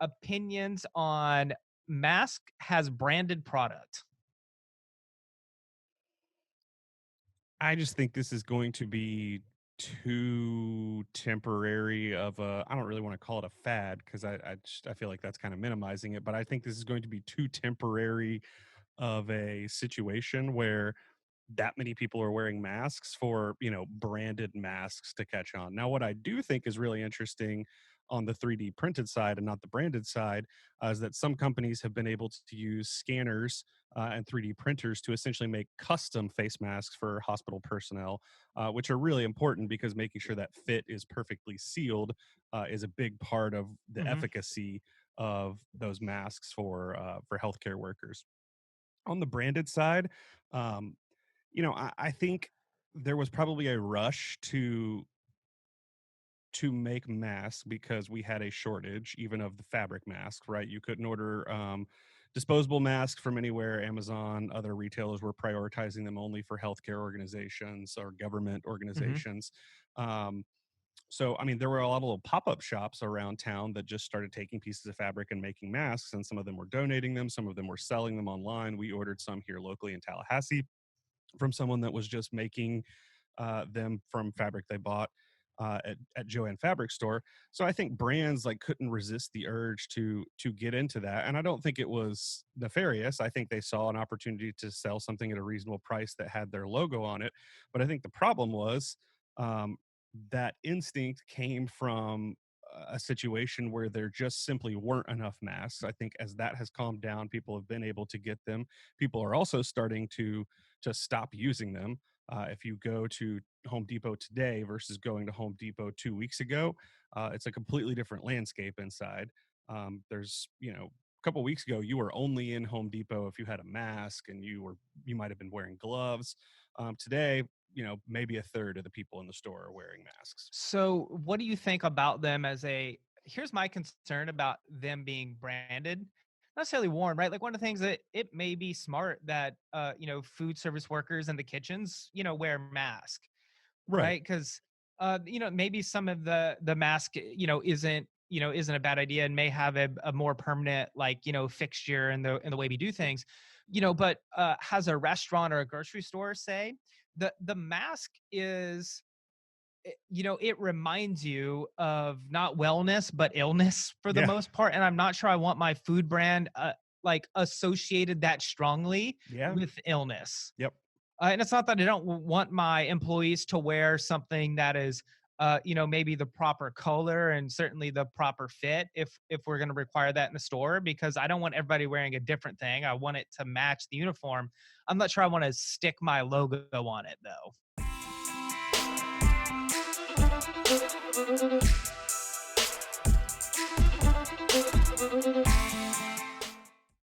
opinions on mask has branded product? I just think this is going to be too temporary of a I don't really want to call it a fad because I feel like that's kind of minimizing it, but I think this is going to be too temporary of a situation where that many people are wearing masks for, branded masks to catch on. Now, what I do think is really interesting on the 3D printed side and not the branded side is that some companies have been able to use scanners and 3D printers to essentially make custom face masks for hospital personnel, which are really important because making sure that fit is perfectly sealed is a big part of the Mhm. efficacy of those masks for healthcare workers. On the branded side, um, I think there was probably a rush to make masks because we had a shortage even of the fabric mask, right? You couldn't order disposable masks from anywhere. Amazon, other retailers were prioritizing them only for healthcare organizations or government Mhm. organizations. Um, so, I mean, there were a lot of little pop-up shops around town that just started taking pieces of fabric and making masks, and some of them were donating them, some of them were selling them online. We ordered some here locally in Tallahassee from someone that was just making them from fabric they bought at Joann Fabric Store. So I think brands like couldn't resist the urge to get into that, and I don't think it was nefarious. I think they saw an opportunity to sell something at a reasonable price that had their logo on it. But I think the problem was um, that instinct came from a situation where there just simply weren't enough masks. I think as that has calmed down, people have been able to get them. People are also starting to stop using them. If you go to Home Depot today versus going to Home Depot 2 weeks ago, it's a completely different landscape inside. There's, a couple weeks ago, you were only in Home Depot if you had a mask and you might have been wearing gloves. Today, maybe a third of the people in the store are wearing masks. So, what do you think about them as a here's my concern about them being branded, not necessarily worn, right? Like one of the things that it may be smart that food service workers in the kitchens, wear masks, Right. right? Because maybe some of the mask, isn't a bad idea and may have a more permanent like, fixture in the way we do things, but has a restaurant or a grocery store say the mask is it reminds you of not wellness but illness for the Yeah. most part, and I'm not sure I want my food brand like associated that strongly Yeah. with illness. Yep. And it's not that I don't want my employees to wear something that is maybe the proper color and certainly the proper fit if we're going to require that in the store, because I don't want everybody wearing a different thing. I want it to match the uniform. I'm not sure I want to stick my logo on it though.